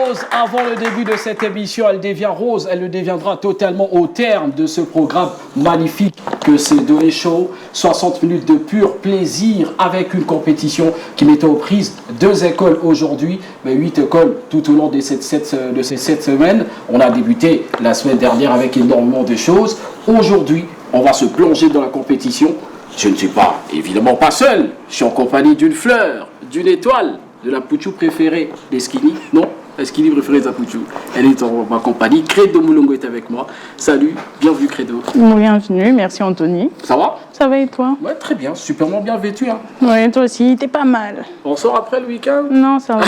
rose avant le début de cette émission, elle devient rose, elle le deviendra totalement au terme de ce programme magnifique que c'est Dolé Show. 60 minutes de pur plaisir avec une compétition qui mettait aux prises 2 écoles aujourd'hui, mais 8 écoles tout au long de ces 7 semaines. On a débuté la semaine dernière avec énormément de choses. Aujourd'hui, on va se plonger dans la compétition. Je ne suis pas, évidemment pas seul, je suis en compagnie d'une fleur, d'une étoile, de la Pouchou préférée des Skinny, non, la Skinny préférée de la Pouchou. Elle est en ma compagnie. Credo Moulongo est avec moi. Salut, bienvenue Credo. Bienvenue, merci Anthony. Ça va? Ça va et toi? Ouais, très bien, superment bien vêtu. Hein. Ouais, toi aussi, t'es pas mal. On sort après le week-end? Non, ça va.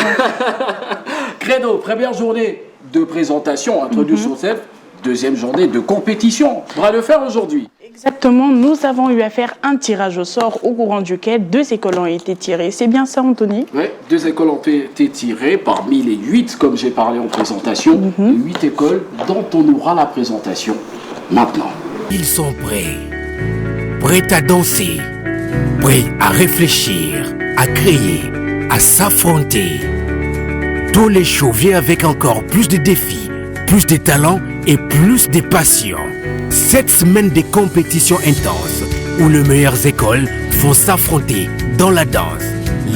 Credo, première journée de présentation, introduce yourself. Deuxième journée de compétition. Bras de fer aujourd'hui. Exactement, nous avons eu à faire un tirage au sort au courant duquel 2 écoles ont été tirées. C'est bien ça, Anthony? Oui, 2 écoles ont été tirées parmi les 8, comme j'ai parlé en présentation. 8 écoles dont on aura la présentation maintenant. Ils sont prêts à danser, prêts à réfléchir, à créer, à s'affronter. Dolé Show vient avec encore plus de défis, plus de talents et plus de passion. 7 semaines de compétition intense où les meilleures écoles vont s'affronter dans la danse,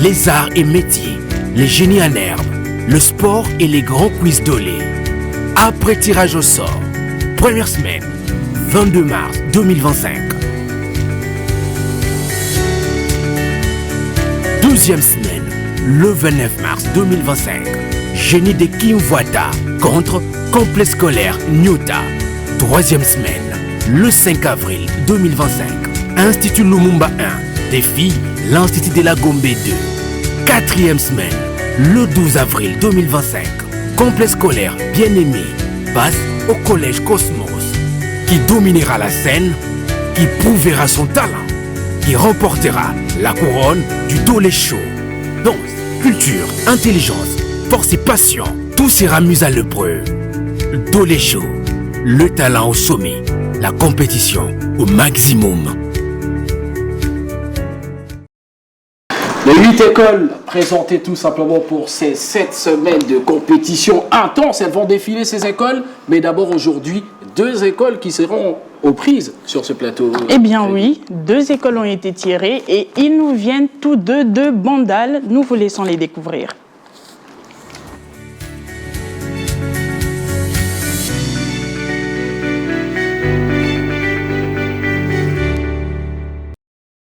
les arts et métiers, les génies en herbe, le sport et les grands quiz Dolé. Après tirage au sort, première semaine, 22 mars 2025. Deuxième semaine, le 29 mars 2025. Génie de Kimwata contre complexe scolaire Nyota. Troisième semaine, le 5 avril 2025. Institut Lumumba 1. Défi, l'Institut de la Gombe 2. Quatrième semaine, le 12 avril 2025. Complexe scolaire Bien-Aimé passe au collège Cosmos. Qui dominera la scène, qui prouvera son talent, qui remportera la couronne du Dolé Show. Danse, culture, intelligence, force et passion, tout sera mis à l'épreuve. Dolé Show, le talent au sommet, la compétition au maximum. Les 8 écoles présentées tout simplement pour ces 7 semaines de compétition intense. Elles vont défiler ces écoles, mais d'abord aujourd'hui, 2 écoles qui seront aux prises sur ce plateau. Eh bien oui, 2 écoles ont été tirées et ils nous viennent tous deux de Bandal. Nous vous laissons les découvrir.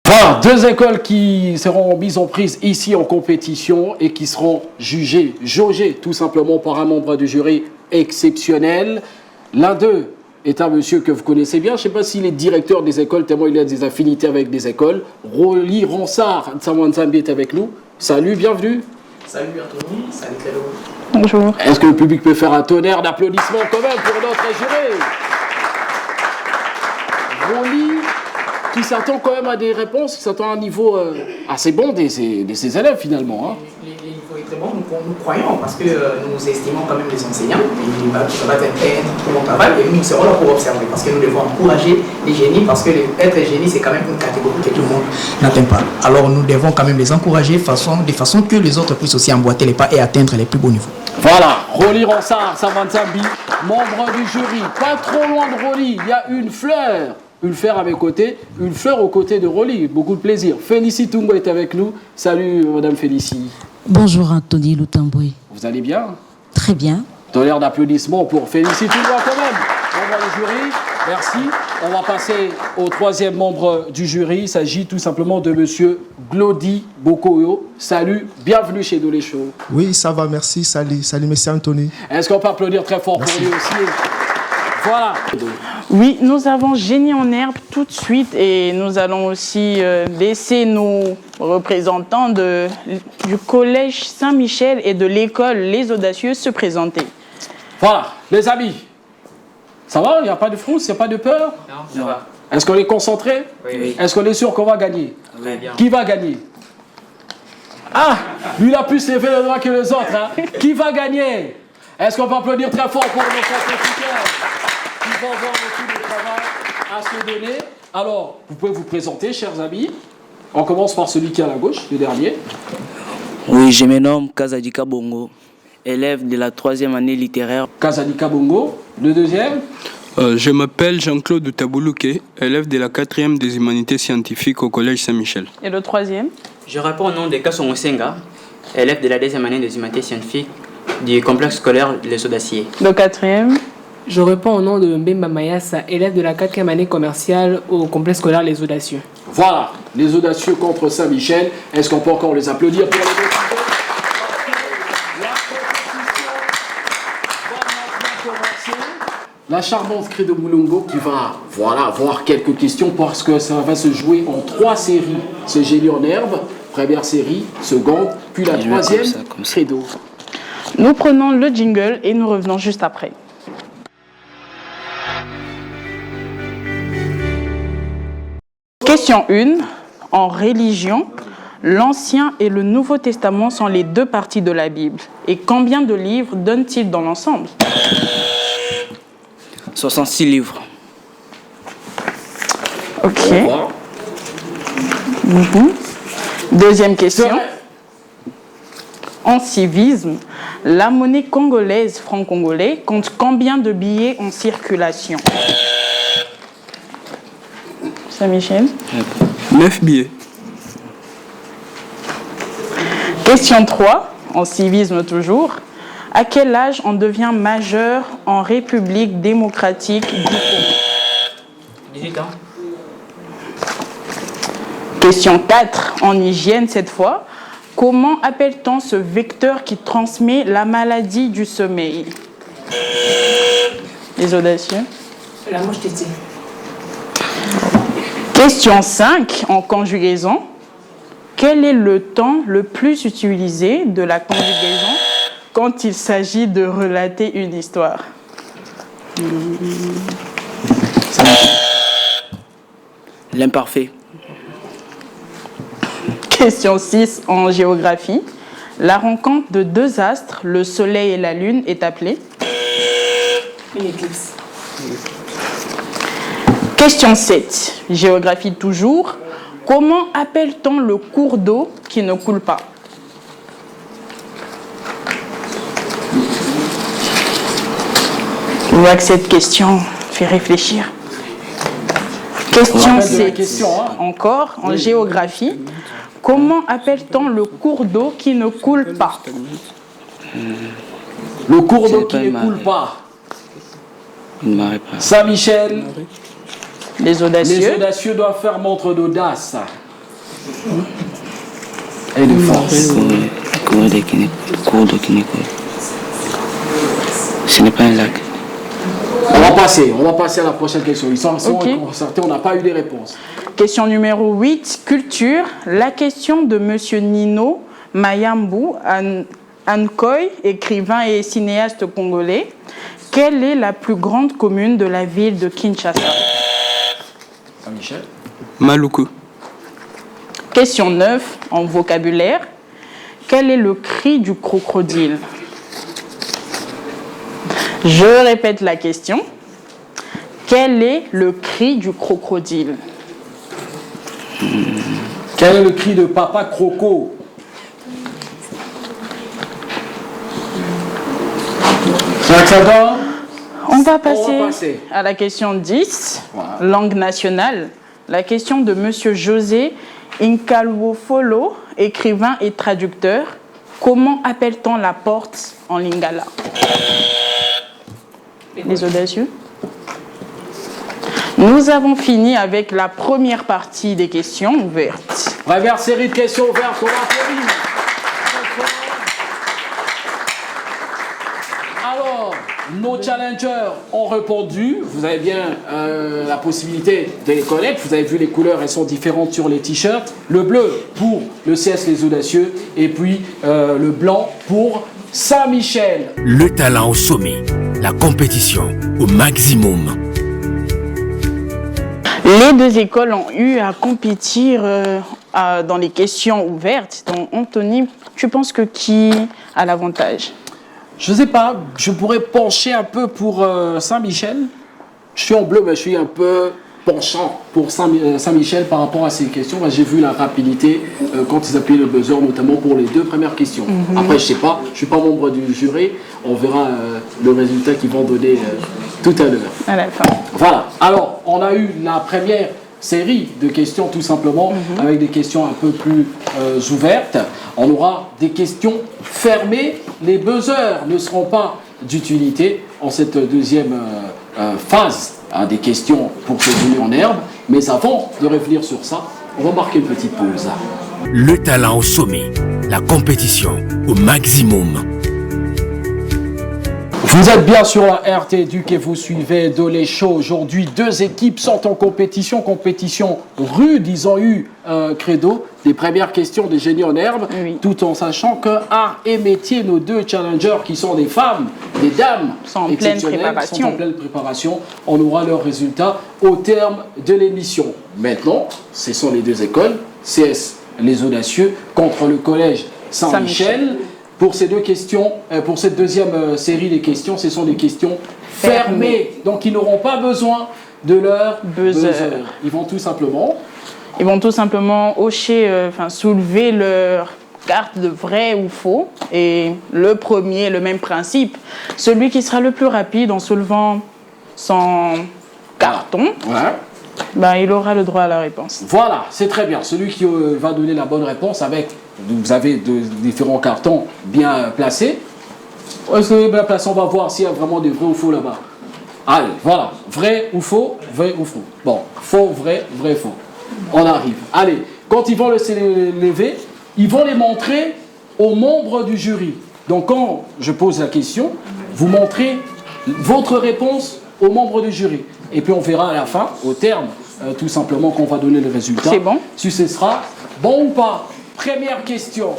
Voilà, 2 écoles qui seront mises en prise ici en compétition et qui seront jugées, jaugées tout simplement par un membre du jury exceptionnel. L'un d'eux est un monsieur que vous connaissez bien. Je ne sais pas s'il est directeur des écoles, tellement il a des affinités avec des écoles. Rolly Ronsard Nsamwanzambi est avec nous. Salut, bienvenue. Salut Anthony, salut Clélo. Bonjour. Est-ce que le public peut faire un tonnerre d'applaudissements quand même pour notre jury? Rolly, qui s'attend quand même à des réponses, qui s'attend à un niveau assez bon de ses élèves finalement. Hein. Les niveaux est très bon, nous croyons, parce que nous estimons quand même les enseignants, et ça va être un très bon travail, et nous serons là pour observer, parce que nous devons encourager les génies, parce que être génie, c'est quand même une catégorie que tout le monde n'atteint pas. Alors nous devons quand même les encourager de façon que les autres puissent aussi emboîter les pas et atteindre les plus beaux niveaux. Voilà, Rolly Ronsard Nsamwanzambi, membre du jury. Pas trop loin de Rolly, il y a une fleur. Une fleur à mes côtés, une fleur aux côtés de Rolly. Beaucoup de plaisir. Félicie Tungo est avec nous. Salut, Madame Félicie. Bonjour, Anthony Lutamboué. Vous allez bien? Très bien. Tonnerre d'applaudissements pour Félicie Tungo quand même. Membre du jury, merci. On va passer au 3e membre du jury. Il s'agit tout simplement de Monsieur Glody Bokoyo. Salut, bienvenue chez Dolé Show. Oui, ça va, merci. Salut, monsieur Anthony. Est-ce qu'on peut applaudir très fort pour lui aussi? Voilà. Oui, nous avons Génie en herbe tout de suite et nous allons aussi laisser nos représentants du collège Saint-Michel et de l'école Les Audacieux se présenter. Voilà, les amis. Ça va? Il n'y a pas de frousse, il n'y a pas de peur? Non, ça va. Est-ce qu'on est concentré? Oui. Est-ce qu'on est sûr qu'on va gagner? Très bien. Qui va gagner? Ah, lui il a plus levé le doigt que les autres. Hein. Qui va gagner? Est-ce qu'on peut applaudir très fort pour nos compétiteurs qui vont avoir tout le travail à se donner? Alors, vous pouvez vous présenter, chers amis. On commence par celui qui est à la gauche, le dernier. Oui, je me nomme Kazadika Bongo. élève de la 3e année littéraire. Kazanika Bongo. Le deuxième? Je m'appelle Jean-Claude Tabouluké, élève de la 4e des humanités scientifiques au Collège Saint-Michel. Et le troisième? Je réponds au nom de Kasson Senga, élève de la 2e année des humanités scientifiques du complexe scolaire Les Audaciers. Le quatrième? Je réponds au nom de Mbemba Mayassa, élève de la 4e année commerciale au complexe scolaire Les Audacieux. Voilà, les Audacieux contre Saint-Michel. Est-ce qu'on peut encore les applaudir pour les deux? La charmante Credo Boulongo qui va voir quelques questions parce que ça va se jouer en 3 séries. Ce génie en herbe, première série, seconde, puis la troisième, Credo. Nous prenons le jingle et nous revenons juste après. Question 1. En religion, l'Ancien et le Nouveau Testament sont les 2 parties de la Bible. Et combien de livres donne-t-il dans l'ensemble? 66 livres. Ok. Deuxième question. En civisme, la monnaie congolaise, franc congolais, compte combien de billets en circulation? Saint-Michel? 9 billets. Question 3, en civisme toujours. À quel âge on devient majeur en République démocratique du Congo? 18 ans. Question 4, en hygiène cette fois. Comment appelle-t-on ce vecteur qui transmet la maladie du sommeil? Les audacieux? La mouche tétée. Question 5, en conjugaison. Quel est le temps le plus utilisé de la conjugaison quand il s'agit de relater une histoire? L'imparfait. Question 6, en géographie. La rencontre de 2 astres, le Soleil et la Lune, est appelée? Une éclipse. Question 7, géographie toujours. Comment appelle-t-on le cours d'eau qui ne coule pas? Je vois que cette question fait réfléchir. Question 7, encore en géographie. Comment appelle-t-on le cours d'eau qui ne coule pas? Le cours d'eau qui ne coule pas. Une marée pas. Saint-Michel. Les audacieux. Les audacieux doivent faire montre d'audace. Et de force. Cours d'eau qui ne coule. Ce n'est pas un lac. On va passer à la prochaine question. Ils sont concertés, on n'a pas eu des réponses. Question numéro 8, culture. La question de Monsieur Nino Mayambu Ankoy, écrivain et cinéaste congolais. Quelle est la plus grande commune de la ville de Kinshasa? Saint-Michel. Maluku. Question 9, en vocabulaire. Quel est le cri du crocodile? Je répète la question. Quel est le cri du crocodile? Quel est le cri de Papa Croco? On va passer à la question 10, voilà. Langue nationale. La question de Monsieur José Inkalwofolo, écrivain et traducteur. Comment appelle-t-on la porte en lingala? Les audacieux. Nous avons fini avec la première partie des questions ouvertes. Première série de questions ouvertes, on applaudit. Alors, nos challengers ont répondu. Vous avez bien la possibilité de les connaître. Vous avez vu les couleurs, elles sont différentes sur les t-shirts. Le bleu pour le CS Les Audacieux et puis le blanc pour Saint-Michel. Le talent au sommet, la compétition au maximum. Les 2 écoles ont eu à compétir dans les questions ouvertes. Donc, Anthony, tu penses que qui a l'avantage? Je ne sais pas, je pourrais pencher un peu pour Saint-Michel. Je suis en bleu, mais je suis un peu penchant pour Saint-Michel par rapport à ces questions. J'ai vu la rapidité quand ils appuyaient le buzzer, notamment pour les 2 premières questions. Après, je sais pas, je suis pas membre du jury. On verra le résultat qu'ils vont donner tout à l'heure. À la fin. Voilà. Alors, on a eu la première série de questions tout simplement, avec des questions un peu plus ouvertes. On aura des questions fermées. Les buzzers ne seront pas d'utilité en cette deuxième phase, des questions pour se donner en herbe. Mais avant de revenir sur ça, on va marquer une petite pause. Le talent au sommet, la compétition au maximum. Vous êtes bien sur la RT Duc et vous suivez Dolé Show. Aujourd'hui, 2 équipes sont en compétition rude. Ils ont eu credo des premières questions des génies en herbe, tout en sachant que art et métier, nos 2 challengers qui sont des femmes, des dames sont en pleine préparation. On aura leurs résultats au terme de l'émission. Maintenant, ce sont les 2 écoles, CS Les Audacieux contre le collège Saint-Michel. Pour ces 2 questions, pour cette deuxième série des questions, ce sont des questions fermées. Donc, ils n'auront pas besoin de leur buzzer. Ils vont tout simplement hocher, soulever leur carte de vrai ou faux. Et le premier, le même principe. Celui qui sera le plus rapide en soulevant son carton, il aura le droit à la réponse. Voilà, c'est très bien. Celui qui va donner la bonne réponse vous avez différents cartons bien placés. Est-ce que bien placés, on va voir s'il y a vraiment des vrais ou faux là-bas. Allez, voilà. Vrai ou faux, vrai ou faux. Bon, faux, vrai, vrai, faux. On arrive. Allez, quand ils vont le lever, ils vont les montrer aux membres du jury. Donc quand je pose la question, vous montrez votre réponse aux membres du jury. Et puis on verra à la fin, au terme, tout simplement, qu'on va donner le résultat. C'est bon. Si ce sera bon ou pas. Première question.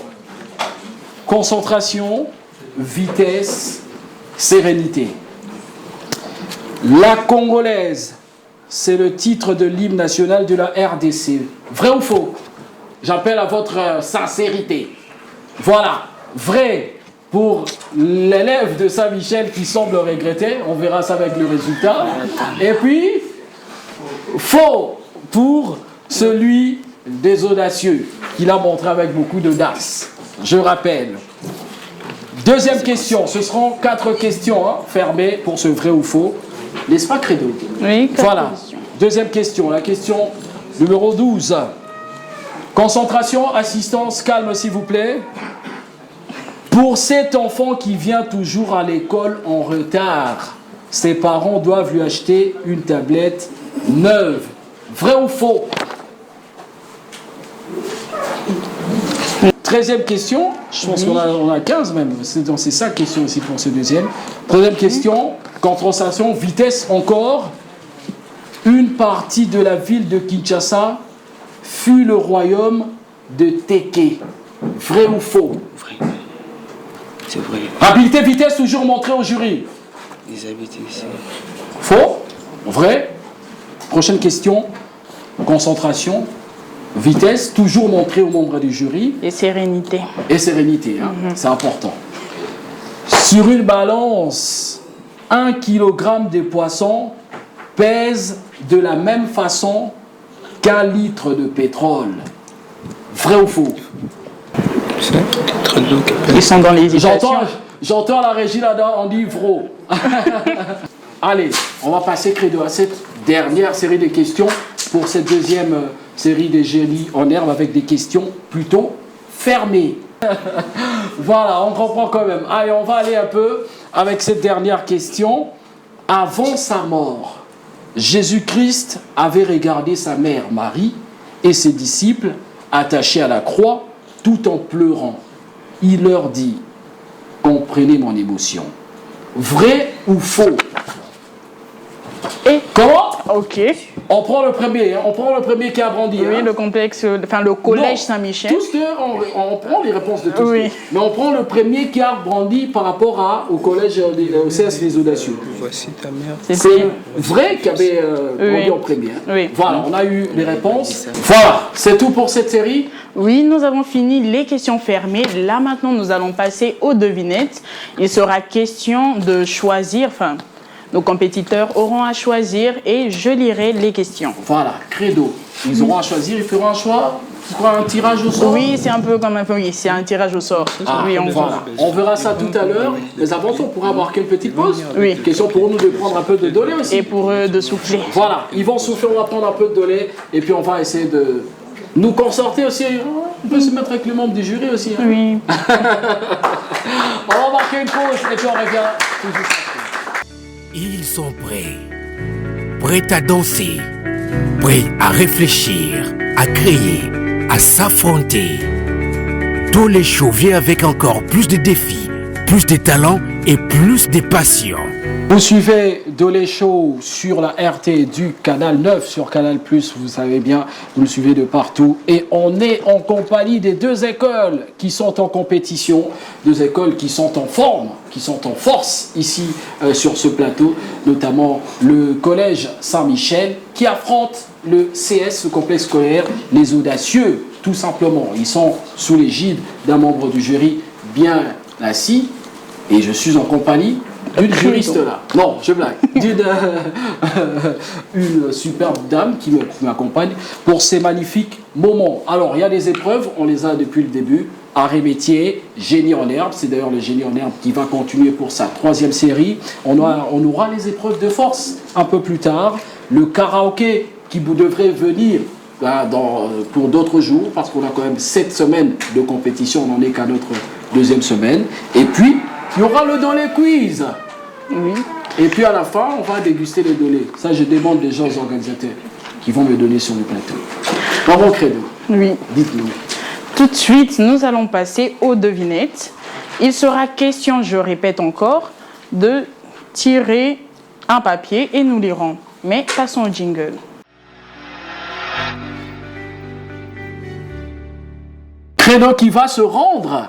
Concentration, vitesse, sérénité. La Congolaise, c'est le titre de l'hymne national de la RDC. Vrai ou faux? J'appelle à votre sincérité. Voilà. Vrai pour l'élève de Saint-Michel qui semble regretter. On verra ça avec le résultat. Et puis, faux pour celui des audacieux qu'il a montré avec beaucoup d'audace. Je rappelle. Deuxième question. Ce seront 4 questions fermées pour ce vrai ou faux. N'est-ce pas, Credo? Oui, voilà. Deuxième question. La question numéro 12. Concentration, assistance, calme s'il vous plaît. Pour cet enfant qui vient toujours à l'école en retard, ses parents doivent lui acheter une tablette neuve. Vrai ou faux? 13e question. Je pense qu'on a 15 même. C'est 5 questions ici pour ce deuxième. 3e question. Concentration, vitesse encore. Une partie de la ville de Kinshasa fut le royaume de Téké. Vrai ou faux? Vrai. C'est vrai. Rapidité, vitesse, toujours montré au jury. Ils habitent ici. Faux? Vrai? Prochaine question. Concentration, vitesse, toujours montré aux membres du jury. Et sérénité. Et sérénité, c'est important. Sur une balance, 1 kg de poisson pèse de la même façon qu'un litre de pétrole. Vrai ou faux? Ils sont dans l'hésitation. J'entends la régie là-dedans, on dit vrai. Allez, on va passer credo à cette dernière série de questions pour cette deuxième série des génies en herbe avec des questions plutôt fermées. Voilà, on comprend quand même. Allez, on va aller un peu avec cette dernière question. Avant sa mort, Jésus-Christ avait regardé sa mère Marie et ses disciples attachés à la croix tout en pleurant. Il leur dit: comprenez mon émotion. Vrai ou faux? Et comment? Ok. On prend le premier, on prend le premier qui a brandi. Oui, le complexe, le collège Saint-Michel. Tous deux, on prend les réponses de tous deux. Oui. Mais on prend le premier qui a brandi par rapport au collège au CS Les Audacieux. Voici ta mère. C'est vrai qu'il y avait brandi en premier. Oui. Voilà, on a eu les réponses. Voilà, c'est tout pour cette série. Oui, nous avons fini les questions fermées. Là, maintenant, nous allons passer aux devinettes. Il sera question de choisir, Nos compétiteurs auront à choisir et je lirai les questions. Voilà, credo. Ils auront à choisir, ils feront un choix. Un tirage au sort. Oui, c'est un peu comme c'est un tirage au sort. Oui, voilà. On verra ça tout à l'heure. Mais avant, on pourra marquer une petite pause. Oui. Question pour nous de prendre un peu de dolé aussi. Et pour eux de souffler. Voilà, ils vont souffler, on va prendre un peu de dolé. Et puis on va essayer de nous concerter aussi. On peut se mettre avec le membre du jury aussi. Hein. Oui. On va marquer une pause et puis on revient tout de suite. Ils sont prêts. Prêts à danser. Prêts à réfléchir, à créer, à s'affronter. Dolé Show vient avec encore plus de défis, plus de talents et plus de passion. Vous suivez Dolé Show sur la RT du Canal 9, sur Canal+, vous savez bien, vous le suivez de partout. Et on est en compagnie des deux écoles qui sont en compétition, deux écoles qui sont en forme, qui sont en force ici sur ce plateau, notamment le Collège Saint-Michel qui affronte le CS, le complexe scolaire Les Audacieux, tout simplement. Ils sont sous l'égide d'un membre du jury bien assis et je suis en compagnie d'une juriste là. Non, je blague. Une superbe dame qui m'accompagne pour ces magnifiques moments. Alors, il y a des épreuves, on les a depuis le début. Arrêt métier, génie en herbe. C'est d'ailleurs le génie en herbe qui va continuer pour sa 3e série. On aura les épreuves de force un peu plus tard. Le karaoké qui vous devrait venir pour d'autres jours, parce qu'on a quand même 7 semaines de compétition, on n'en est qu'à notre 2e semaine. Et puis, il y aura le dolé quiz. Oui. Et puis à la fin, on va déguster les dolés. Ça, je demande déjà aux organisateurs qui vont me donner sur le plateau. Dans mon credo. Oui. Dites-nous. Tout de suite, nous allons passer aux devinettes. Il sera question, je répète encore, de tirer un papier et nous lirons. Mais passons au jingle. Credo qui va se rendre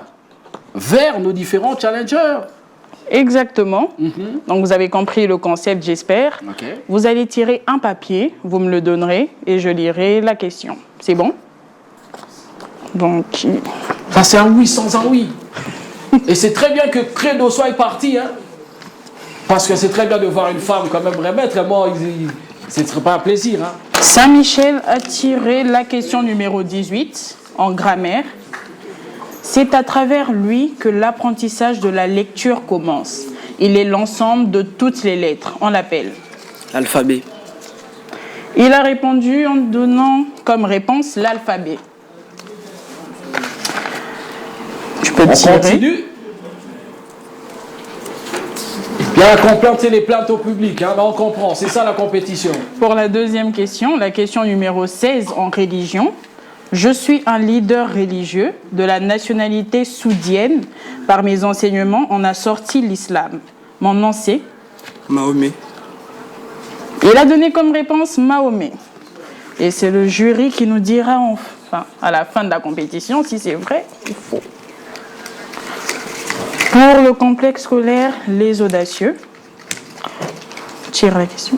vers nos différents challengers. Exactement. Donc vous avez compris le concept, j'espère. Okay. Vous allez tirer un papier, vous me le donnerez et je lirai la question. C'est bon? Donc... Ça c'est un oui sans un oui. Et c'est très bien que Credo soit parti. Hein? Parce que c'est très bien de voir une femme quand même remettre. Moi, ce ne serait pas un plaisir. Hein? Saint-Michel a tiré la question numéro 18 en grammaire. C'est à travers lui que l'apprentissage de la lecture commence. Il est l'ensemble de toutes les lettres. On l'appelle Alphabet. Il a répondu en donnant comme réponse l'alphabet. Tu peux tirer. On continue. Bien compléter les plaintes au public, hein, on comprend, c'est ça la compétition. Pour la 2e question, la question numéro 16 en religion. Je suis un leader religieux de la nationalité soudienne. Par mes enseignements, on a sorti l'islam. Mon nom c'est Mahomet. Il a donné comme réponse Mahomet. Et c'est le jury qui nous dira à la fin de la compétition si c'est vrai ou faux. Pour le complexe scolaire Les Audacieux, tire la question.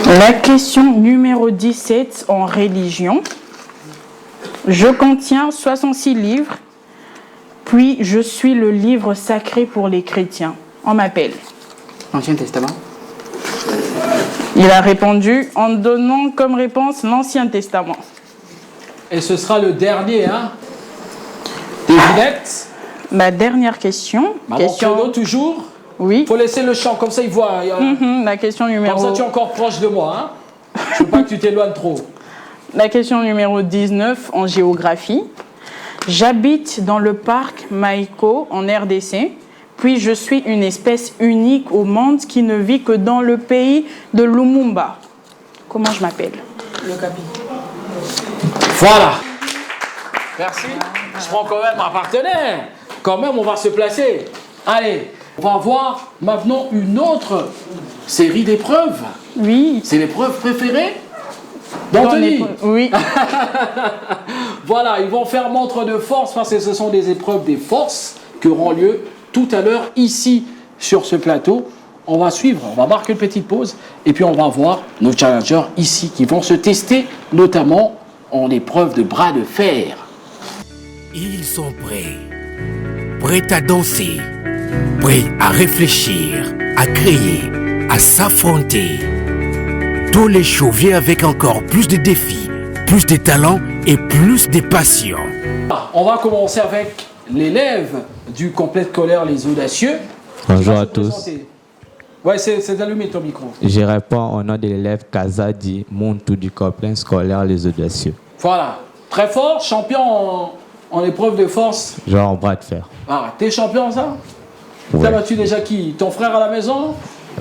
La question numéro 17 en religion. Je contiens 66 livres, puis je suis le livre sacré pour les chrétiens. On m'appelle L'Ancien Testament. Il a répondu en donnant comme réponse l'Ancien Testament. Et ce sera le dernier, hein? Devinette. La dernière question. Credo toujours. Oui. Il faut laisser le champ, comme ça il voit. La question numéro... Comme ça tu es encore proche de moi. Hein? Je ne veux pas que tu t'éloignes trop. La question numéro 19 en géographie. J'habite dans le parc Maïko en RDC. Puis je suis une espèce unique au monde qui ne vit que dans le pays de Lumumba. Comment je m'appelle? Le Capi. Voilà. Merci. Je prends quand même un partenaire. Quand même, on va se placer. Allez, on va voir maintenant une autre série d'épreuves. Oui. C'est l'épreuve préférée d'Anthony. Oui. Voilà, ils vont faire montre de force parce que ce sont des épreuves des forces qui auront lieu tout à l'heure ici sur ce plateau. On va suivre, on va marquer une petite pause et puis on va voir nos challengers ici qui vont se tester notamment en épreuve de bras de fer. Ils sont prêts. Prêts à danser. Prêts à réfléchir, à créer, à s'affronter. Tous les shows viennent avec encore plus de défis, plus de talents et plus de passion. On va commencer avec l'élève du complexe scolaire Les Audacieux. Bonjour à tous. Ouais, c'est allumé ton micro. Je réponds au nom de l'élève Kazadi Montou du complexe scolaire Les Audacieux. Voilà. Très fort, champion en épreuve de force. Genre en bras de fer. Ah, t'es champion, ça? Ouais. T'as battu déjà qui? Ton frère à la maison?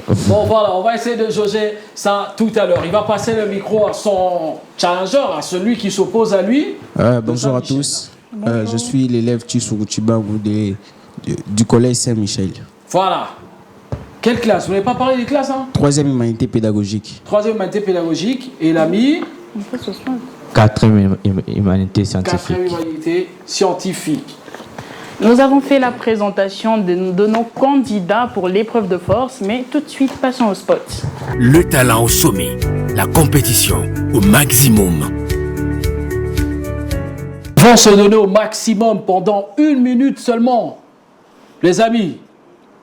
Bon, voilà, on va essayer de jauger ça tout à l'heure. Il va passer le micro à son challenger, à celui qui s'oppose à lui. Bonjour à tous. Je suis l'élève Tshisuru Chibangu du collège Saint-Michel. Voilà. Quelle classe? Vous n'avez pas parlé des classes, hein? 3e humanité pédagogique. 3e humanité pédagogique. Et l'ami? 4e humanité scientifique. 4e humanité scientifique. Nous avons fait la présentation de nos candidats pour l'épreuve de force, mais tout de suite, passons au spot. Le talent au sommet, la compétition au maximum. Vont se donner au maximum pendant 1 minute seulement. Les amis,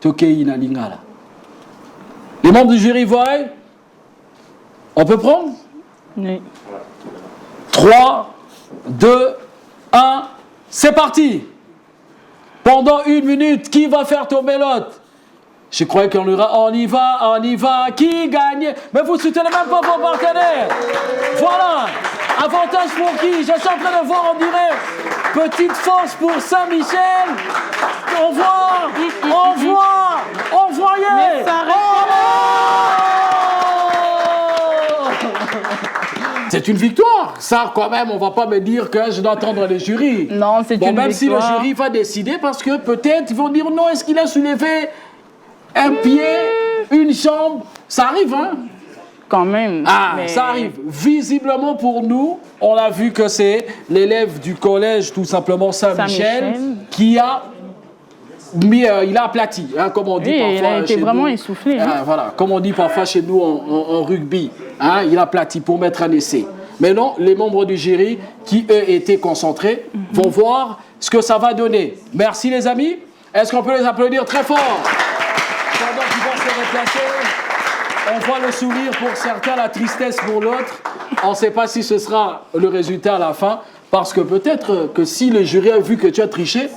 Tokei Nalingala. Les membres du jury voient. On peut prendre? Oui. 3, 2, 1, c'est parti! Pendant 1 minute, qui va faire tomber l'autre? Je crois qu'on ira, on y va, qui gagne? Mais vous ne soutenez même pas vos partenaires. Voilà, avantage pour qui? Je suis en train de voir, on dirait, petite force pour Saint-Michel. On voit, Mais ça C'est une victoire. Ça, quand même, on va pas me dire que je dois attendre le jury. Non, c'est une victoire. Même si le jury va décider, parce que peut-être ils vont dire non, est-ce qu'il a soulevé un pied, une jambe? Ça arrive, hein? Quand même. Ah, ça arrive. Visiblement pour nous, on a vu que c'est l'élève du collège, tout simplement Saint-Michel, qui a mis, il a aplati, hein, comme on dit parfois. Il a été vraiment essoufflé. Hein. Voilà, comme on dit parfois chez nous en rugby, hein, il a aplati pour mettre un essai. Mais non, les membres du jury, qui eux étaient concentrés, vont voir ce que ça va donner. Merci les amis. Est-ce qu'on peut les applaudir très fort? Pendant qu'ils vont se replacer, on voit le sourire pour certains, la tristesse pour l'autre. On ne sait pas si ce sera le résultat à la fin, parce que peut-être que si le jury a vu que tu as triché,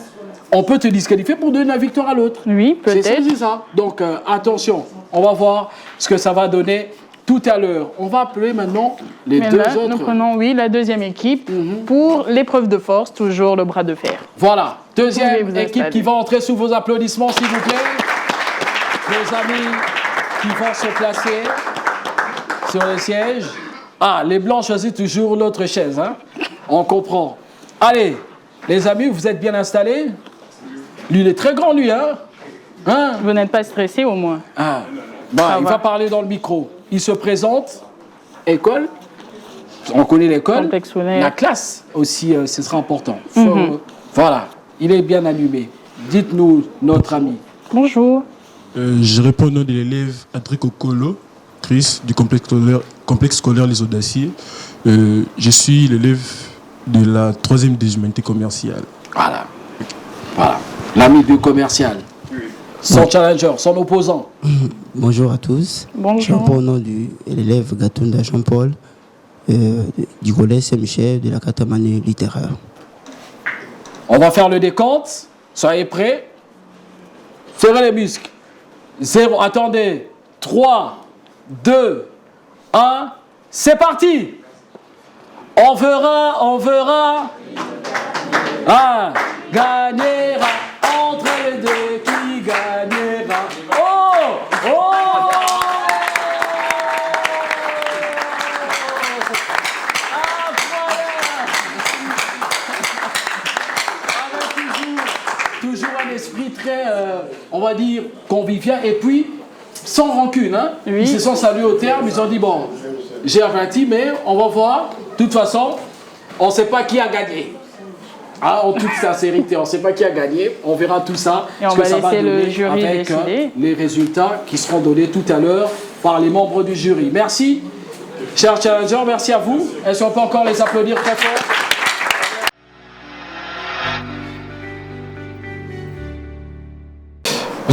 on peut te disqualifier pour donner la victoire à l'autre. Oui, peut-être. C'est ça. Donc, attention, on va voir ce que ça va donner tout à l'heure. On va appeler maintenant les deux autres. Nous prenons, la deuxième équipe pour l'épreuve de force, toujours le bras de fer. Voilà, deuxième équipe installer. qui va entrer sous vos applaudissements, s'il vous plaît. Les amis qui vont se placer sur les sièges. Ah, les blancs choisissent toujours l'autre chaise, hein? On comprend. Allez, les amis, vous êtes bien installés? Lui, il est très grand, lui, hein? Vous n'êtes pas stressé, au moins? Ah, bah, il va parler dans le micro. Il se présente. École. On connaît l'école. La classe aussi, ce sera important. Voilà, il est bien allumé. Dites-nous, notre ami. Bonjour. Je réponds au nom de l'élève Adrico Colo, Chris, du complexe scolaire Les Audacieux. Je suis l'élève de la 3e des humanités commerciales. Voilà. Voilà. L'ami du commercial. Son challenger, son opposant. Bonjour à tous. Bonjour. Je réponds au nom de l'élève Gatunda Jean-Paul du collège Saint-Michel de la 4e année littéraire. On va faire le décompte. Soyez prêts. Serrez les muscles. 0, attendez. 3, 2, 1. C'est parti. On verra. Ah, gagnera. Entre les deux, qui gagnera? Oh! Toujours un esprit très, on va dire, convivial. Et puis, sans rancune. Hein? Ils se sont salués au terme. Ils ont dit, bon, j'ai averti, mais on va voir. De toute façon, on ne sait pas qui a gagné. En toute sincérité, on ne sait pas qui a gagné. On verra tout ça. Et on va laisser le jury avec décider. les résultats qui seront donnés tout à l'heure par les membres du jury. Merci, chers challengers. Merci à vous. Est-ce qu'on peut encore les applaudir très fort?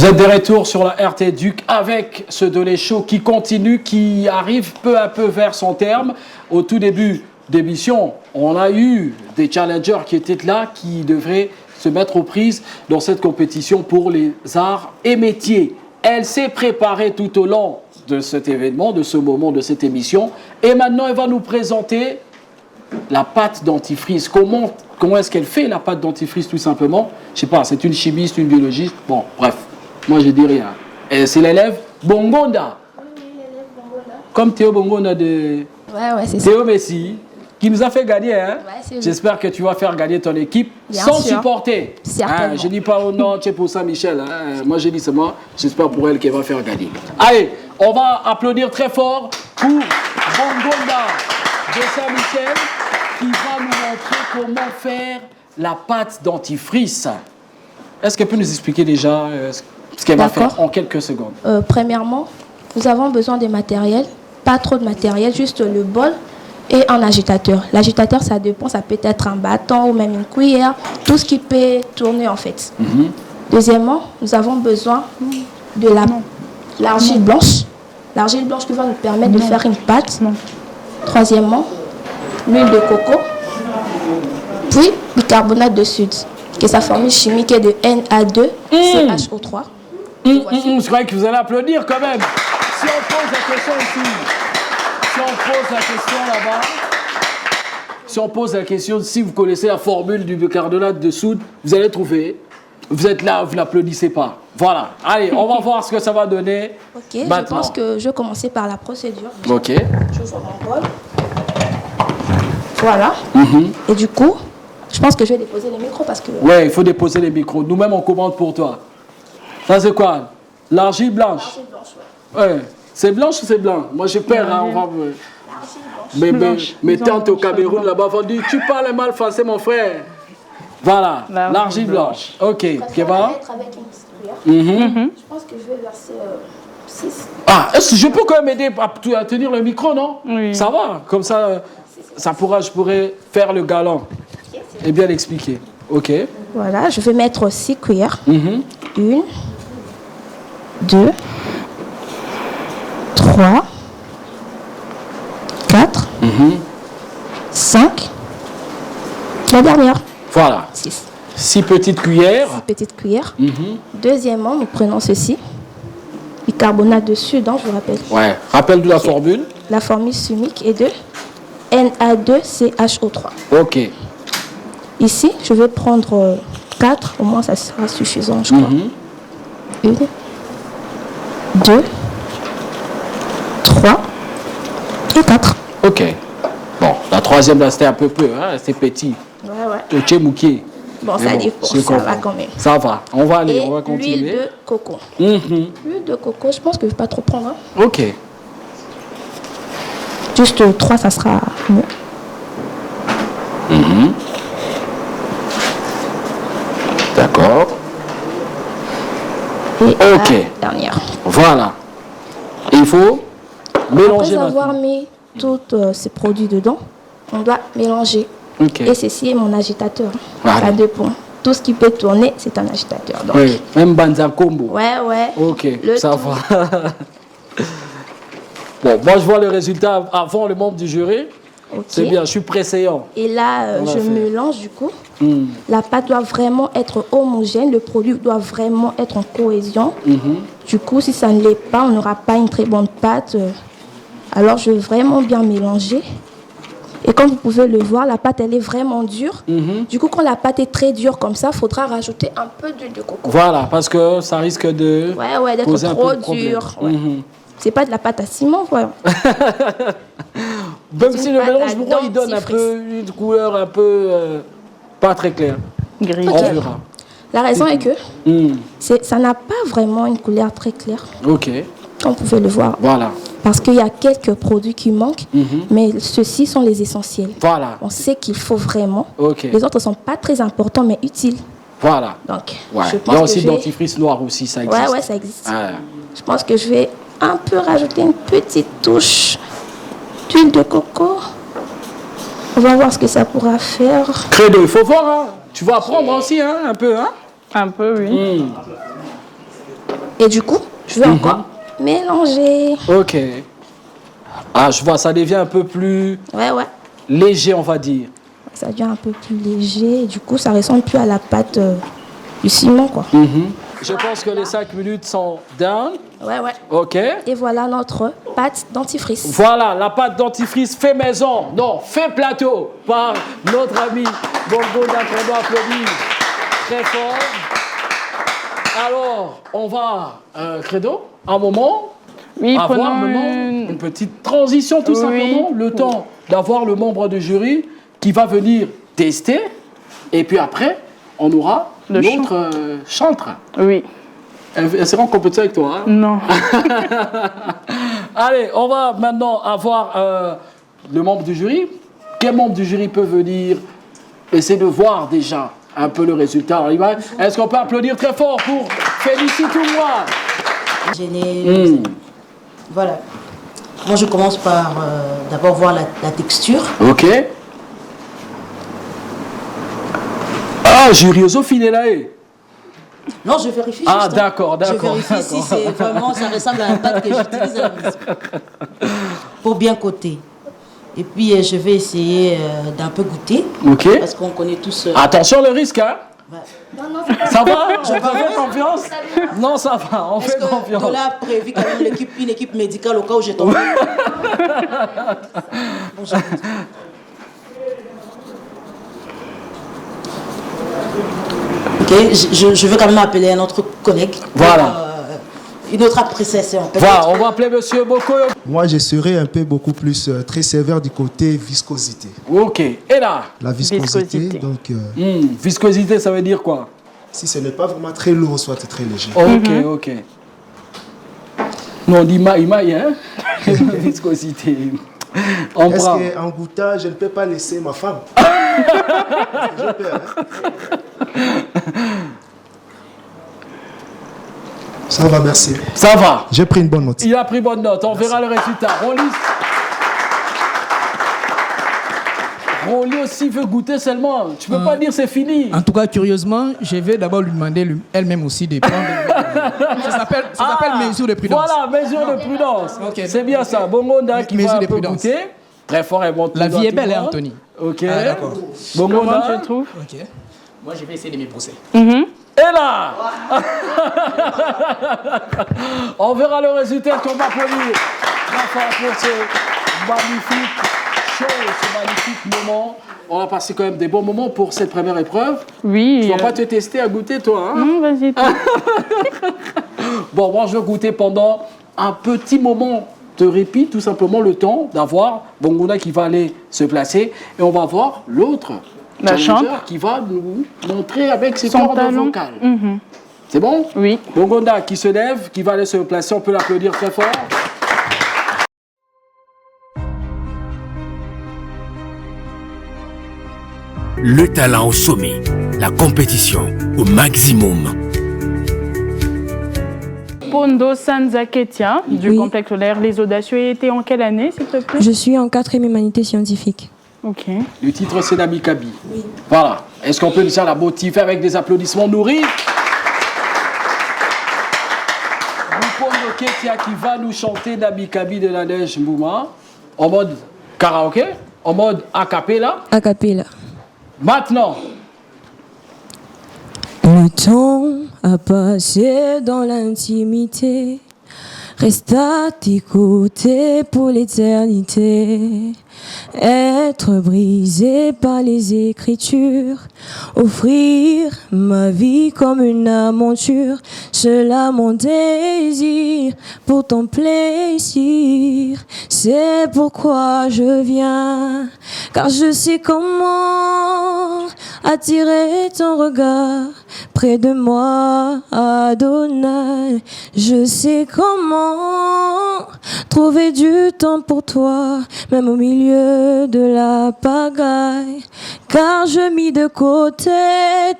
Vous êtes de retour sur la RT Duc avec ce Dolé Show qui continue, qui arrive peu à peu vers son terme. Au tout début d'émission, on a eu des challengers qui étaient là, qui devraient se mettre aux prises dans cette compétition pour les arts et métiers. Elle s'est préparée tout au long de cet événement, de ce moment, de cette émission. Et maintenant, elle va nous présenter la pâte dentifrice. Comment est-ce qu'elle fait la pâte dentifrice, tout simplement? Je sais pas, c'est une chimiste, une biologiste. Bon, bref, moi je dis rien. Et c'est l'élève Bongonda. Oui, l'élève Bongonda. Comme Théo Bongonda de c'est ça. Théo Messi, qui nous a fait gagner. Hein? Ouais, j'espère que tu vas faire gagner ton équipe Bien sans sûr. supporter. Certainement. Je ne dis pas au nom, c'est pour Saint-Michel. Hein? Moi, je dis seulement, j'espère pour elle qu'elle va faire gagner. Allez, on va applaudir très fort pour Bongonda de Saint-Michel qui va nous montrer comment faire la pâte dentifrice. Est-ce qu'elle peut nous expliquer déjà ce qu'elle va faire en quelques secondes? Premièrement, nous avons besoin de matériel, pas trop de matériel, juste le bol et un agitateur. L'agitateur, ça dépend, ça peut être un bâton ou même une cuillère, tout ce qui peut tourner en fait. Deuxièmement, nous avons besoin de l'argile blanche. L'argile blanche qui va nous permettre de faire une pâte. Troisièmement, l'huile de coco, puis bicarbonate de soude, que sa formule chimique est de Na2CHO3. Je croyais que vous allez applaudir quand même. Si on pose la question ici, si on pose la question là-bas, si on pose la question, si vous connaissez la formule du bicarbonate de soude, vous allez trouver. Vous êtes là, vous n'applaudissez pas. Voilà. Allez, on va voir ce que ça va donner. Ok, je pense que je vais commencer par la procédure. Ok. J'ouvre mon bol. Voilà. Et du coup, je pense que je vais déposer les micros parce que... Ouais, il faut déposer les micros. Nous-mêmes, on commande pour toi. Ça, c'est quoi? L'argile blanche. L'argile blanche, ouais. C'est blanche ou c'est blanc? Moi, j'ai peur. Hein, on va... Mes tantes au Cameroun, là-bas, vont dire, tu parles mal français, mon frère. Voilà, l'argile blanche. Ok, Kéva. Avec une petite cuillère. Je pense que je vais verser 6. Ah, je peux quand même aider à tenir le micro, non? Oui. Ça va, comme ça, je pourrais faire le galant et bien l'expliquer. Ok. Voilà, je vais mettre 6 cuillères. 1, 2, 3, 4, 5, la dernière. Voilà. 6 petites cuillères. 6 petites cuillères. Deuxièmement, nous prenons ceci. Bicarbonate de soude, je vous rappelle. Ouais. Rappelle-nous la formule. La formule chimique est de Na2CHO3. Ok. Ici, je vais prendre 4. Au moins, ça sera suffisant, je crois. 1, 2, 3 et 4. Ok. Bon, la troisième, là, c'était un peu hein, c'est petit. Ouais. Tchémouké. Bon, ça dépend, ça va quand même. Ça va, on va aller, et on va continuer. L'huile de coco. L'huile de coco, je pense que je ne vais pas trop prendre. Hein. Ok. Juste 3, ça sera mieux. D'accord. Et ok. La dernière. Voilà. Et il faut mélanger. Après avoir mis tous ces produits dedans, on doit mélanger. Okay. Et ceci est mon agitateur. Voilà. Ça dépend. Tout ce qui peut tourner, c'est un agitateur. Donc. Oui, même Banza Combo. Ouais. Ok, ça va. Bon, moi je vois le résultat avant le membre du jury. Okay. C'est bien, je suis préséant. Et là, je mélange du coup. La pâte doit vraiment être homogène, le produit doit vraiment être en cohésion. Du coup, si ça ne l'est pas, on n'aura pas une très bonne pâte. Alors, je vais vraiment bien mélanger. Et comme vous pouvez le voir, la pâte, elle est vraiment dure. Du coup, quand la pâte est très dure comme ça, il faudra rajouter un peu d'huile de coco. Voilà, parce que ça risque de... Ouais, d'être trop dur. Ouais. C'est pas de la pâte à ciment, quoi. Même si le mélange, pour moi, il donne un peu une couleur un peu pas très claire. Gris. On verra. La raison est que ça n'a pas vraiment une couleur très claire. Ok. Comme vous pouvez le voir. Voilà. Parce qu'il y a quelques produits qui manquent, mais ceux-ci sont les essentiels. Voilà. On sait qu'il faut vraiment. Okay. Les autres ne sont pas très importants, mais utiles. Voilà. Donc, je pense il y a aussi le dentifrice noir aussi, ça existe. Ouais, ça existe. Je pense que je vais un peu rajouter une petite touche d'huile de coco. On va voir ce que ça pourra faire. Credo, il faut voir. Hein. Tu vas apprendre aussi, hein, un peu. Hein. Un peu, oui. Et du coup, je vais encore mélanger. Ok. Ah, je vois, ça devient un peu plus Ouais. léger, on va dire. Ça devient un peu plus léger. Et du coup, ça ressemble plus à la pâte du ciment, quoi. Je pense que les 5 minutes sont down. Ouais. Ok. Et voilà notre pâte dentifrice. Voilà, la pâte dentifrice fait maison, non, fait plateau par notre ami Bongo Dakondo, applaudit très fort. Alors, on va, Credo, un moment, avoir maintenant une petite transition tout simplement, le temps d'avoir le membre du jury qui va venir tester, et puis après, on aura l'autre chantre. Oui. Elle sera en compétition avec toi, hein? Non. Allez, on va maintenant avoir le membre du jury. Quel membre du jury peut venir essayer de voir déjà un peu le résultat en image? Est-ce qu'on peut applaudir très fort pour féliciter tout le monde? Voilà. Moi, je commence par d'abord voir la texture. Ok. Ah, juriosophile est là. Non, je vérifie. Ah, juste, d'accord. Je vérifie si c'est vraiment, ça ressemble à la pâte que j'utilise à la maison. Pour bien coter. Et puis, je vais essayer d'un peu goûter. Ok. Parce qu'on connaît tous. Attention le risque, hein? Non, ça va? On fait confiance? Non, ça va, on fait confiance. On a prévu quand même une équipe médicale au cas où j'ai tombé. Bon, ok, je veux quand même appeler un autre collègue. Voilà. Une autre appréciation. Voilà, on va appeler Monsieur Bokoyo. Moi, je serai un peu beaucoup plus très sévère du côté viscosité. Ok, et là? La viscosité. Donc, viscosité, ça veut dire quoi? Si ce n'est pas vraiment très lourd, soit très léger. Ok. Non, on dit maï, hein? Viscosité. Est-ce qu'en goûtant, je ne peux pas laisser ma femme? J'ai peur, hein? Ça va, merci. Ça va. J'ai pris une bonne note. Il a pris bonne note. On verra le résultat. Rolly aussi veut goûter seulement. Tu peux pas dire c'est fini. En tout cas, curieusement, je vais d'abord lui demander elle-même aussi de prendre. Ça s'appelle mesure de prudence. Voilà, mesure de prudence. Okay. C'est bien ça. Bongonda qui va un peu goûter. Très fort, elle monte. La vie est belle, hein, Anthony. Ok. Ah, d'accord. Bongonda, je trouve. Ok. Moi, je vais essayer de me brosser. Et là, on verra le résultat qu'on va applaudir. Pour ce magnifique show, ce magnifique moment. On a passé quand même des bons moments pour cette première épreuve. Oui. Tu vas pas te tester à goûter, toi, hein? Non, vas-y. Bon, moi, je vais goûter pendant un petit moment de répit, tout simplement le temps d'avoir Bongonda qui va aller se placer et on va voir l'autre. La chanteuse qui va nous montrer avec ses son cordes vocales. C'est bon? Oui. Bongonda qui se lève, qui va aller se placer, on peut l'applaudir très fort. Le talent au sommet, la compétition au maximum. Pondo Sanzaketia, du complexe scolaire Les Audacieux, était en quelle année, s'il te plaît? Je suis en 4e humanité scientifique. Ok. Le titre, c'est Nabi Kabi. Oui. Voilà. Est-ce qu'on peut déjà la motiver avec des applaudissements nourris? Pondo Ketia qui va nous chanter Nabi Kabi de la Neige Mbouma en mode karaoké, en mode a cappella. A cappella. Maintenant. Le temps a passé dans l'intimité, reste à tes côtés pour l'éternité. Être brisé par les écritures, offrir ma vie comme une aventure, cela mon désir pour ton plaisir. C'est pourquoi je viens, car je sais comment attirer ton regard près de moi, Adonai. Je sais comment trouver du temps pour toi, même au milieu de la pagaille, car je mis de côté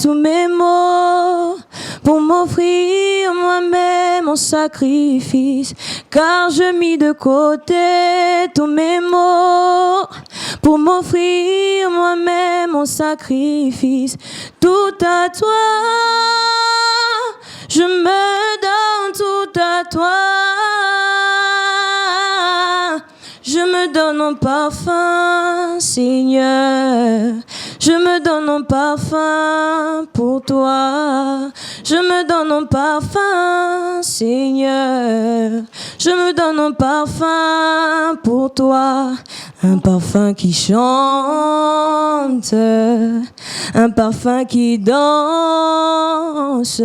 tous mes maux pour m'offrir moi-même en sacrifice, car je mis de côté tous mes maux pour m'offrir moi-même en sacrifice. Tout à toi, je me donne tout. tout à toi. Je me donne en parfum, Seigneur. Je me donne en parfum pour toi. Je me donne en parfum, Seigneur. Je me donne en parfum pour toi. Un parfum qui chante, un parfum qui danse,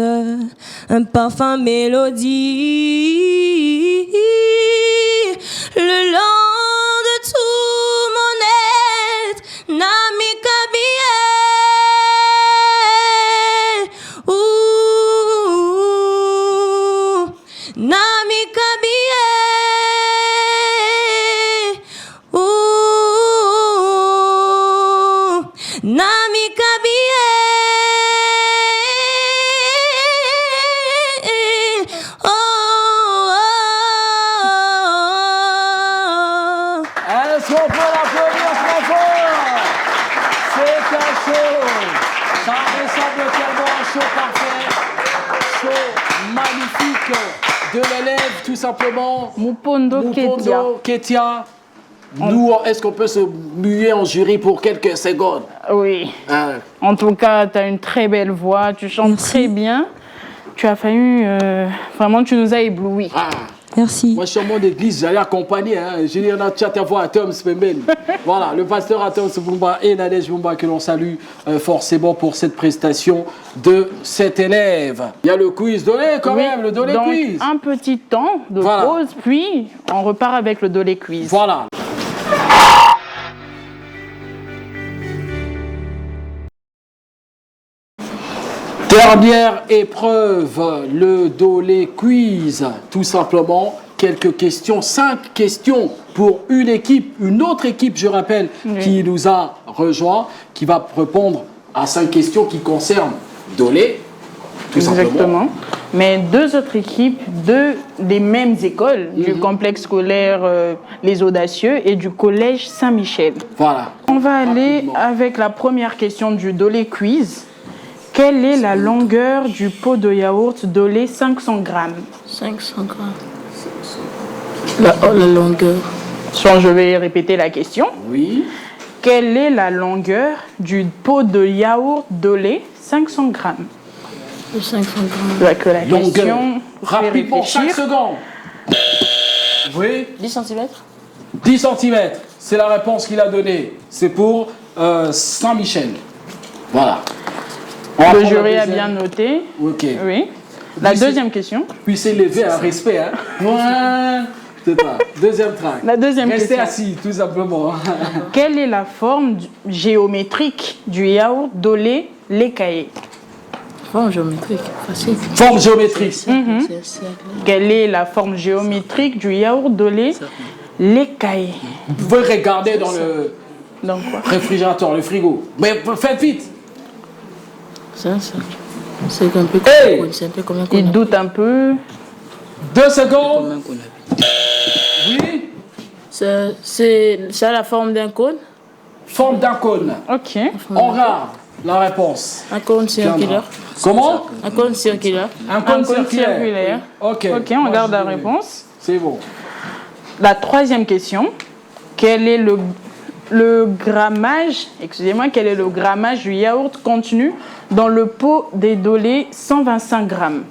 un parfum mélodie. Le long de tout mon être, Nami Kabie, Nami Kabie, Nami Kabie. Est-ce qu'on peut l'applaudir très fort? C'est un show. Ça ressemble tellement à un show parfait. Show magnifique de l'élève, tout simplement. Mupondo Ketia. Nous, est-ce qu'on peut se muer en jury pour quelques secondes? Oui. En tout cas, tu as une très belle voix, tu chantes très bien. Tu as failli... vraiment, tu nous as éblouis. Merci. Moi, je suis en mode église, j'allais accompagner. J'ai dit, on a chat à voir à Tom Spemben. Voilà, le pasteur à Tom Spemben et Nadège Bumba que l'on salue forcément pour cette prestation de cet élève. Il y a le quiz donné quand même, le dolé quiz. Un petit temps de pause, puis on repart avec le dolé quiz. Voilà. Dernière épreuve, le dolé quiz. Tout simplement, quelques questions, 5 questions pour une équipe, une autre équipe, je rappelle, qui nous a rejoint, qui va répondre à 5 questions qui concernent dolé, tout simplement. Mais 2 autres équipes des mêmes écoles, du complexe scolaire Les Audacieux et du collège Saint-Michel. Voilà. On va aller avec la première question du dolé quiz. Quelle est la longueur du pot de yaourt Dolé 500 grammes? 500 grammes. La longueur. Je vais répéter la question. Oui. Quelle est la longueur du pot de yaourt Dolé 500 grammes? 500 grammes. Que la question, rapide pour 5 secondes. Oui. 10 cm. 10 cm, c'est la réponse qu'il a donnée. C'est pour Saint-Michel. Voilà. Le jury a bien noté. Ok. Oui. La deuxième question. Puis c'est levé un respect. Hein. Ouais. C'est ça. Deuxième track. La deuxième Restez question. assis, tout simplement. Quelle est la forme géométrique du yaourt Dolé Lekaye? Forme géométrique, facile. Forme géométrique. Quelle est la forme géométrique du yaourt Dolé Lekaye? Vous pouvez regarder dans le réfrigérateur, le frigo. Mais faites vite. C'est un peu comme il doute un peu. 2 secondes. Oui. C'est la forme d'un cône. Forme d'un cône. Ok. On regarde la réponse. Un cône circulaire. Comment? Un cône circulaire. Un cône circulaire. Ok, on regarde la réponse. C'est bon. La troisième question. Quel est le grammage, quel est le grammage du yaourt contenu dans le pot des Dolé 125 grammes?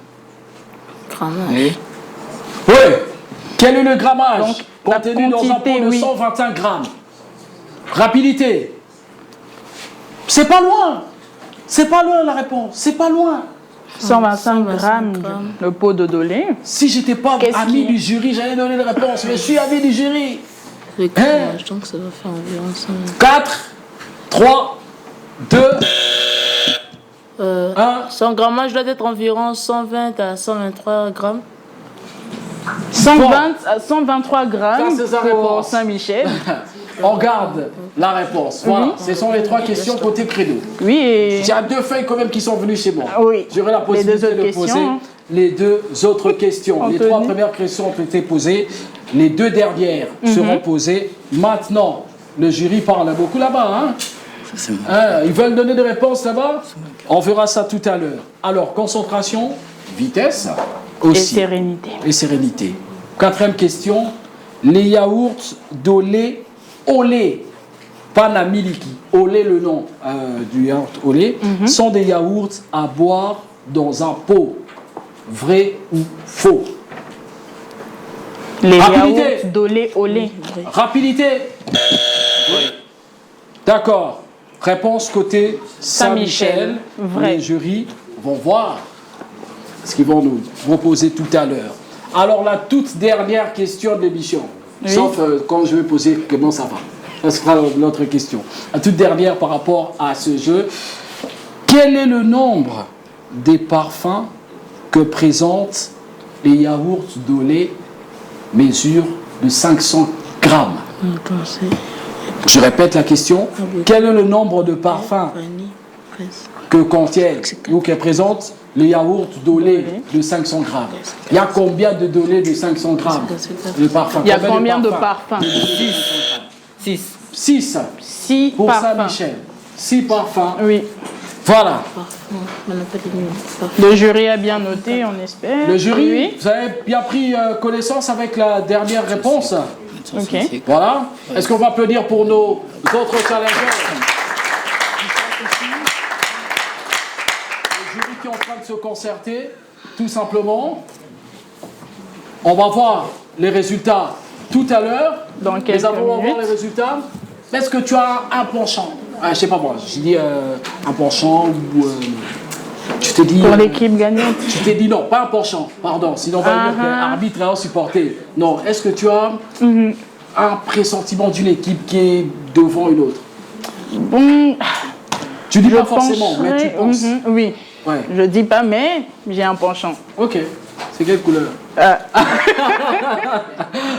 Grammage. Oui. Quel est le grammage contenu dans un pot de 125 grammes? Rapidité. C'est pas loin. C'est pas loin la réponse. C'est pas loin. 125 grammes, le pot de Dolé. Si j'étais pas ami du jury, j'allais donner la réponse. Mais je suis ami du jury. Le grammage, donc ça doit faire environ 4, 3, 2, 1. Son grammage doit être environ 120 à 123 grammes. 120 à 123 grammes ça, pour Saint-Michel. On garde la réponse. Voilà, ce sont les 3 questions côté credo. Oui. Et... il y a 2 feuilles quand même qui sont venues chez moi. Oui. J'aurai la possibilité de poser les 2 autres questions. Les 3 premières questions ont été posées. Les 2 dernières seront posées. Maintenant, le jury parle beaucoup là-bas. Ils veulent donner des réponses là-bas. On verra ça tout à l'heure. Alors, concentration, vitesse. Aussi. Et sérénité. Et sérénité. 4e question. Les yaourts d'Olé, Olé, pas la Miliki, Olé le nom du yaourt Olé, sont des yaourts à boire dans un pot. Vrai ou faux? Les Rapidité. yaourts d'Olé, Olé. Rapidité. D'accord. Réponse côté Saint-Michel. Vrai. Les jurys vont voir ce qu'ils vont nous proposer tout à l'heure. Alors la toute dernière question de l'émission, sauf quand je vais poser comment ça va. Ça sera l'autre question. La toute dernière par rapport à ce jeu. Quel est le nombre des parfums que présentent les yaourts d'Olé mesure de 500 grammes? Je répète la question. Quel est le nombre de parfums que contiennent ou que présentent les yaourts d'Olé de 500 grammes? Il y a combien de d'Olé de 500 grammes de parfums? Il y a combien de parfums? 6. 6 pour Saint-Michel. 6 parfums. Oui. Voilà. Le jury a bien noté, on espère. Le jury, oui. Vous avez bien pris connaissance avec la dernière réponse? Ok. Voilà. Est-ce qu'on va applaudir pour nos autres challengers? Le jury qui est en train de se concerter, tout simplement. On va voir les résultats tout à l'heure. Dans quelques minutes. On va voir les résultats. Est-ce que tu as un penchant? Je sais pas moi, j'ai dit un penchant ou tu t'es dit... Pour l'équipe gagnante. Tu t'es dit non, pas un penchant, pardon, sinon on va dire qu'arbitre et supporter. Non, est-ce que tu as un pressentiment d'une équipe qui est devant une autre? Bon... Tu dis pas forcément, mais tu penses. Oui, ouais. Je dis pas, mais j'ai un penchant. Ok, c'est quelle couleur?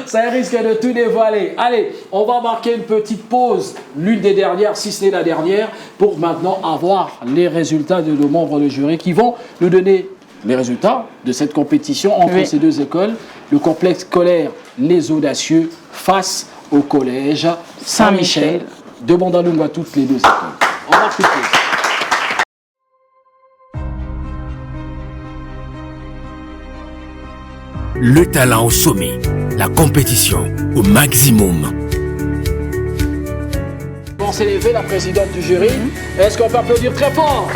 Ça risque de tout dévoiler. Allez, on va marquer une petite pause, l'une des dernières, si ce n'est la dernière, pour maintenant avoir les résultats de nos membres de jury qui vont nous donner les résultats de cette compétition entre ces deux écoles, le complexe scolaire Les Audacieux face au collège Saint-Michel. Demandons-nous à toutes les deux écoles. On marque une pause. Le talent au sommet, la compétition au maximum. Bon, c'est levé la présidente du jury. Est-ce qu'on peut applaudir très fort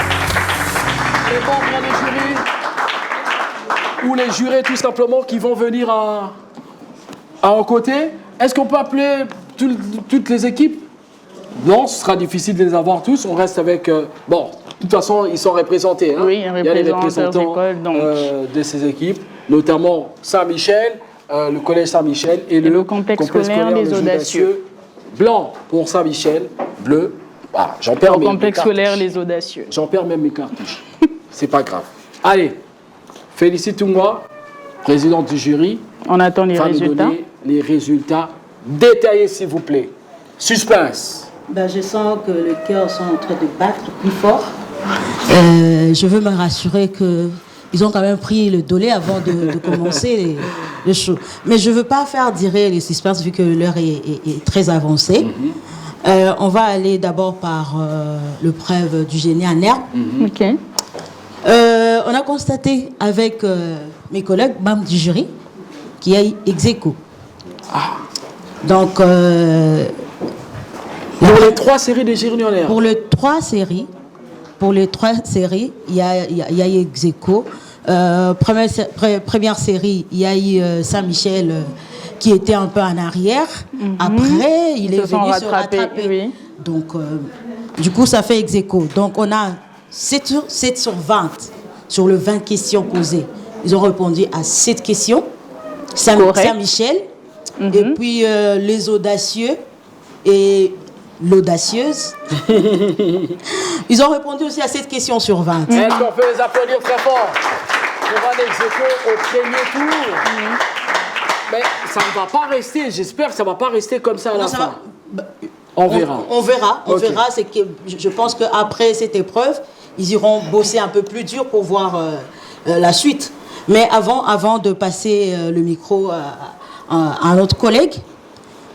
les membres du jury ou les jurés tout simplement qui vont venir à un côté? Est-ce qu'on peut appeler toutes les équipes? Non, ce sera difficile de les avoir tous. On reste avec... bon, de toute façon, ils sont représentés. Hein. Oui, il y a les représentants de ces équipes, notamment Saint-Michel, le collège Saint-Michel et le complexe scolaire Les Audacieux. Blanc pour Saint-Michel, bleu. Ah, j'en perds le complexe scolaire Les Audacieux. J'en perds même mes cartouches. C'est pas grave. Allez, félicite-moi, présidente du jury. On attend les résultats. Les résultats détaillés, s'il vous plaît. Suspense. Ben, je sens que le cœur sont en train de battre plus fort. Je veux me rassurer qu'ils ont quand même pris le dolé avant de commencer le show. Mais je ne veux pas faire durer les suspens vu que l'heure est très avancée. On va aller d'abord par le preuve du génie en herbe. Ok. On a constaté avec mes collègues, membres du jury, qu'il y a eu ex aequo. Donc... pour les 3 séries des génies en herbe. Pour les 3 séries, il y a eu ex aequo. Première série, il y a eu Saint-Michel qui était un peu en arrière. Après, il est venu se rattraper. Oui. Donc, du coup, ça fait ex aequo. Donc, on a 7 sur 20 sur les 20 questions posées. Ils ont répondu à 7 questions. Saint-Michel, et puis les audacieux et l'audacieuse. Ils ont répondu aussi à cette question sur 20. Est-ce qu'on peut les applaudir très fort pour un ex aequo au premier tour? Mais ça ne va pas rester, j'espère que ça ne va pas rester comme ça à la fin. On verra. On verra. C'est que je pense qu'après cette épreuve, ils iront bosser un peu plus dur pour voir la suite. Mais avant de passer le micro à un autre collègue,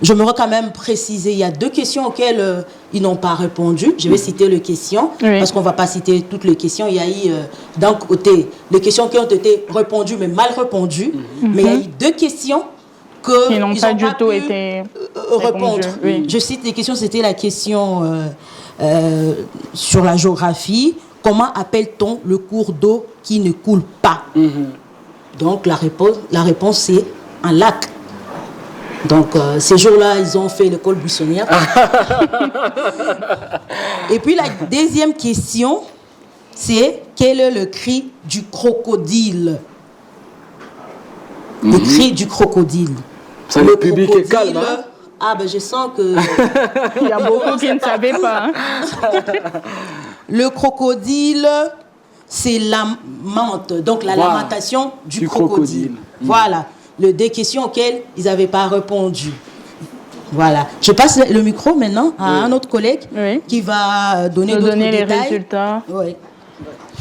j'aimerais quand même préciser, il y a 2 questions auxquelles ils n'ont pas répondu. Je vais citer les questions, parce qu'on ne va pas citer toutes les questions. Il y a eu, d'un côté, les questions qui ont été répondues, mais mal répondues. Mais il y a eu 2 questions qui n'ont pas du tout été répondre. Oui. Je cite les questions, c'était la question sur la géographie. Comment appelle-t-on le cours d'eau qui ne coule pas? Donc la réponse c'est un lac. Donc ces jours-là, ils ont fait l'école buissonnière. Et puis la deuxième question, c'est quel est le cri du crocodile? Le cri du crocodile. Ça, le public est calme. Hein? Ah ben je sens que... Il y a beaucoup qui ne savaient pas. Hein? Le crocodile, c'est lamente, donc la lamentation du crocodile. Voilà, les 2 questions auxquelles ils n'avaient pas répondu. Voilà. Je passe le micro maintenant à un autre collègue qui va donner d'autres détails. Les résultats. Oui.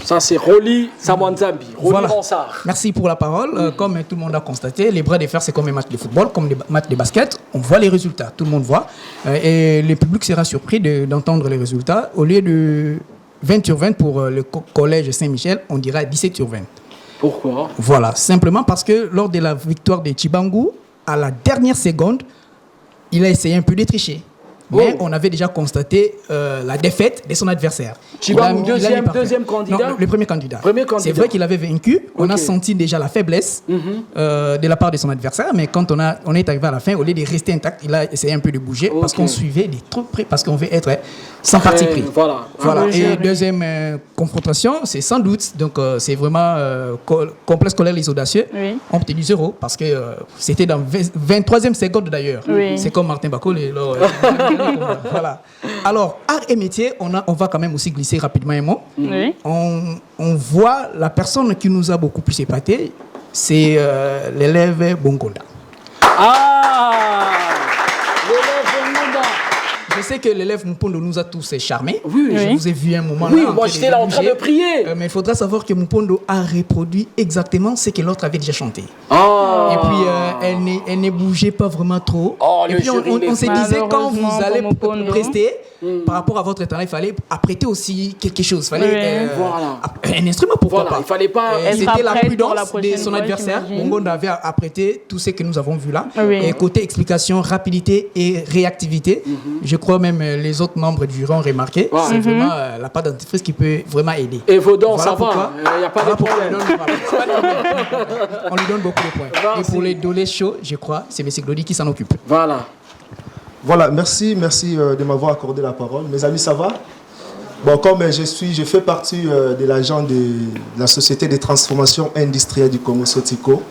Ça, c'est Roli Samwanzambi. Roli Ronsard. Merci pour la parole. Comme tout le monde a constaté, les bras de fer, c'est comme un match de football, comme des matchs de basket. On voit les résultats, tout le monde voit. Et le public sera surpris d'entendre les résultats. Au lieu de 20 sur 20 pour le collège Saint-Michel, on dira 17 sur 20. Pourquoi? Voilà, simplement parce que lors de la victoire de Chibangu, à la dernière seconde, il a essayé un peu de tricher. Mais on avait déjà constaté la défaite de son adversaire. Chibangu, deuxième candidat? Non, le premier candidat. C'est vrai qu'il avait vaincu. On a senti déjà la faiblesse de la part de son adversaire. Mais quand on est arrivé à la fin, au lieu de rester intact, il a essayé un peu de bouger parce qu'on suivait des trucs près, parce qu'on veut être sans parti pris. Voilà. Et deuxième confrontation, c'est sans doute. Donc c'est vraiment complexe scolaire Les Audacieux. On obtenu 0 parce que c'était dans 23e seconde d'ailleurs. C'est comme Martin Bako. Voilà. Alors, art et métier, on va quand même aussi glisser rapidement un mot. On voit la personne qui nous a beaucoup plus épaté, c'est l'élève Bongonda. Ah, l'élève Bongonda. Je sais que l'élève Moupondo nous a tous charmés. Oui. Je vous ai vu un moment là. Oui, moi j'étais là en train de prier. Mais il faudra savoir que Moupondo a reproduit exactement ce que l'autre avait déjà chanté. Oh. Et puis elle ne bougeait pas vraiment trop. Oh, et puis on se disait quand vous allez prester par rapport à votre talent, il fallait apprêter aussi quelque chose. Il fallait un instrument, pourquoi pas. Il fallait pas. C'était la prudence de son adversaire. Bongonda avait apprêté tout ce que nous avons vu là. Et côté explication, rapidité et réactivité, je crois même les autres membres du jury ont remarqué. C'est vraiment la pâte dentifrice qui peut vraiment aider. Et Vaudan, ça va. Il n'y a pas de problème. On lui donne beaucoup de points. Et pour les dolés chauds, je crois, c'est M. Glody qui s'en occupe. Voilà, merci de m'avoir accordé la parole. Mes amis, ça va? Bon, comme je fais partie de l'agent de la Société de transformation industrielle du Congo Sotiko.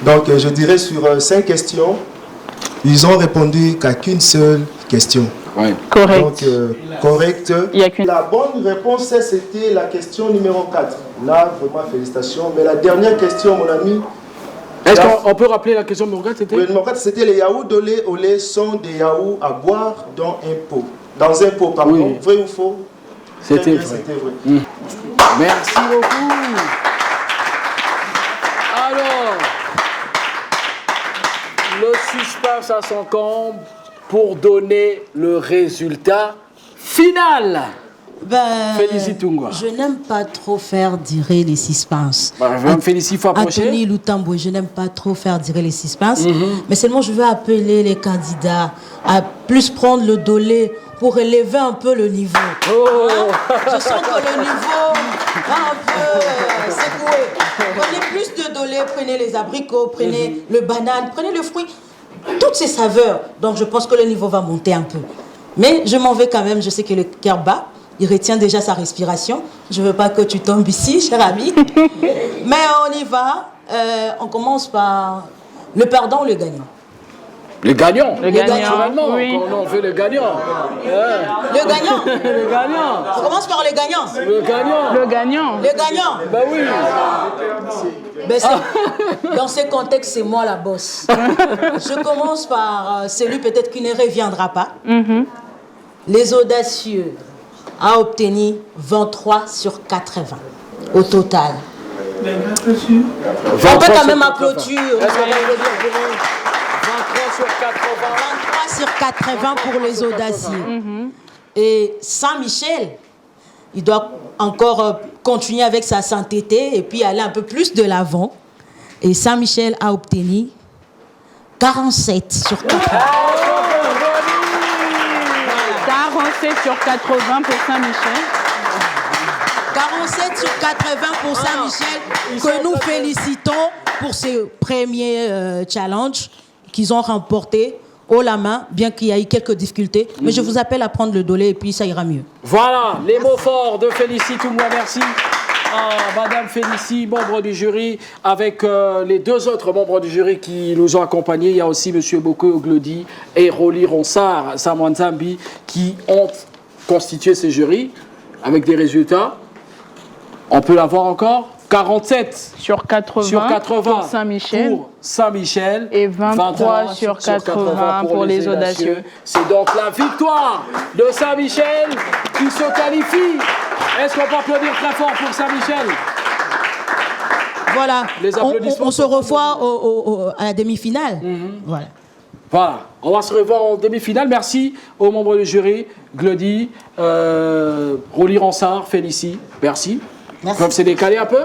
Donc, je dirais sur 5 questions, ils ont répondu qu'à qu'une seule question. Correct. Donc, correct. La bonne réponse, c'était la question numéro 4. Là, vraiment, félicitations. Mais la dernière question, mon ami... Est-ce qu'on peut rappeler la question numéro 4? C'était le numéro 4, c'était les yaourts de lait au lait sont des yaourts à boire dans un pot. Dans un pot, pardon. Vrai ou faux? C'était vrai. Merci beaucoup. Alors, le suspense à son comble pour donner le résultat final. Félicitungwa. Je n'aime pas trop faire durer les suspens. Je me félicite fois prochaine. Anthony Lutambo, je n'aime pas trop faire durer les suspens. Mais seulement je veux appeler les candidats à plus prendre le dolé pour élever un peu le niveau. Je sens que le niveau va un peu secoué. Prenez plus de dolé, prenez les abricots, prenez le banane, prenez le fruit. Toutes ces saveurs. Donc je pense que le niveau va monter un peu. Mais je m'en vais quand même, je sais que le cœur bat. Il retient déjà sa respiration. Je ne veux pas que tu tombes ici, cher ami. Mais on y va. On commence par le perdant ou le gagnant? Le gagnant. Le gagnant. Naturellement, on fait le gagnant. Le gagnant. Le gagnant. On commence par le gagnant. Le gagnant. Le gagnant. Le gagnant. Ben oui. Ben dans ce contexte, c'est moi la bosse. Je commence par celui peut-être qui ne reviendra pas. Les Audacieux a obtenu 23 sur 80 au total. On peut quand même applaudir. 23 sur 80. 23 sur 80 pour les audacieux. Et Saint-Michel, il doit encore continuer avec sa sainteté et puis aller un peu plus de l'avant. Et Saint-Michel a obtenu 47 sur 80. 47 sur 80 pour Saint-Michel. 47 sur 80 pour Saint-Michel, que nous félicitons pour ces premiers challenges qu'ils ont remportés haut la main, bien qu'il y ait eu quelques difficultés. Mais je vous appelle à prendre le dolé et puis ça ira mieux. Voilà, les mots forts de Félicie Toumoué. Merci à Madame Félicie, membre du jury, avec les deux autres membres du jury qui nous ont accompagnés. Il y a aussi Monsieur Boko Oglodi et Roli Ronsard, Samoan Zambi, qui ont constitué ce jury avec des résultats. On peut l'avoir encore 47 sur 80 pour Saint-Michel et 23 sur 80 pour les audacieux. C'est donc la victoire de Saint-Michel qui se qualifie. Est-ce qu'on peut applaudir très fort pour Saint-Michel? Voilà, on se revoit à la demi-finale. Voilà, on va se revoir en demi-finale. Merci aux membres du jury, Glody, Roli Ronsard, Félicie, merci. Comme c'est décalé un peu,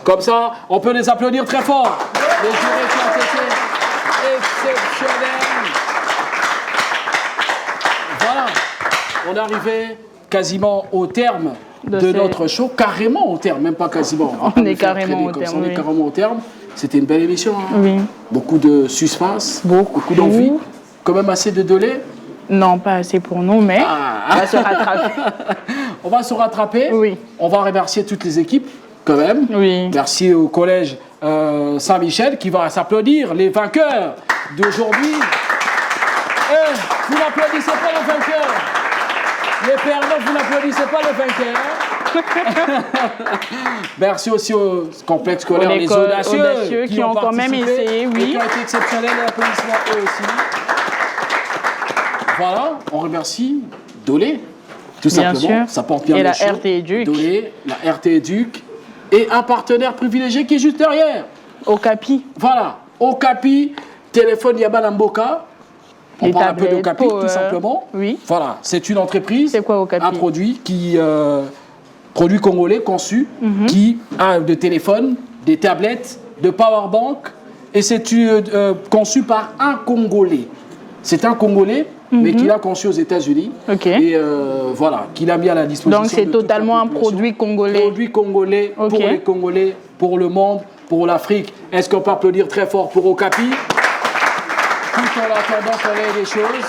comme ça, on peut les applaudir très fort. Les jurés qui ont été exceptionnels. Voilà, on est arrivé quasiment au terme de notre show, carrément au terme, même pas quasiment. On est carrément au terme. On est carrément au terme. C'était une belle émission. Hein. Oui. Beaucoup de suspense, beaucoup d'envie, quand même assez de délai. Non, pas assez pour nous, mais on va se rattraper. On va se rattraper. Oui. On va remercier toutes les équipes, quand même. Oui. Merci au collège Saint-Michel qui va s'applaudir, les vainqueurs d'aujourd'hui. Vous n'applaudissez pas les vainqueurs. Les perdants, vous n'applaudissez pas les vainqueurs. Merci aussi au complexe scolaire Les Audacieux qui ont quand même essayé, oui. Et qui ont été exceptionnels, et applaudissements eux aussi. Voilà, on remercie Dolé, tout simplement. Sûr. Ça porte bien et le la show. RT Éduc. Dolé, la RT Éduc et un partenaire privilégié qui est juste derrière. Okapi. Voilà, Okapi, téléphone Yaban Mboka. On parle un peu d'Okapi, tout simplement. Oui. Voilà, c'est une entreprise, Okapi? Un produit qui produit congolais conçu, qui a des téléphones, des tablettes, de powerbank, et c'est conçu par un Congolais. C'est un Congolais, mais qui l'a conçu aux États-Unis. Et voilà, qu'il a mis à la disposition. Donc c'est totalement un produit congolais. Produit congolais pour les Congolais, pour le monde, pour l'Afrique. Est-ce qu'on peut applaudir très fort pour Okapi? Tout en attendant qu'on ait des choses.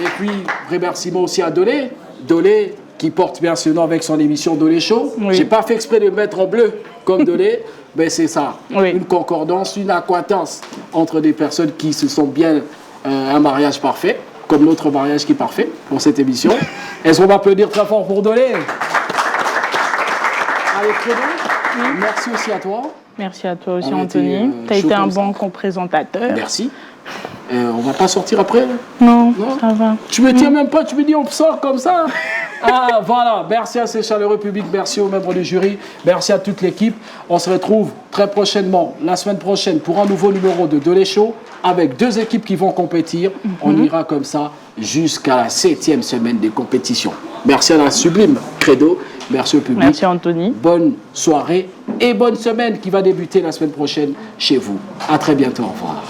Et puis, remerciements aussi à Dolé. Dolé, qui porte bien ce nom avec son émission Dolé Show. J'ai pas fait exprès de me mettre en bleu comme Dolé, mais c'est ça. Une concordance, une accointance entre des personnes qui se sont bien un mariage parfait, comme notre mariage qui est parfait pour cette émission. Est-ce qu'on va applaudir très fort pour Dolé? Allez, Fredo, merci aussi à toi. Merci à toi aussi, Anthony. Tu as été un bon co-présentateur. Merci. On va pas sortir après? Non, ça va. Tu me tiens même pas, tu me dis on sort comme ça? Ah, voilà. Merci à ces chaleureux publics, merci aux membres du jury, merci à toute l'équipe. On se retrouve très prochainement, la semaine prochaine, pour un nouveau numéro de Dolé Show, avec deux équipes qui vont compétir. On ira comme ça jusqu'à la 7e semaine des compétitions. Merci à la sublime Credo, merci au public. Merci Anthony. Bonne soirée et bonne semaine qui va débuter la semaine prochaine chez vous. À très bientôt, au revoir.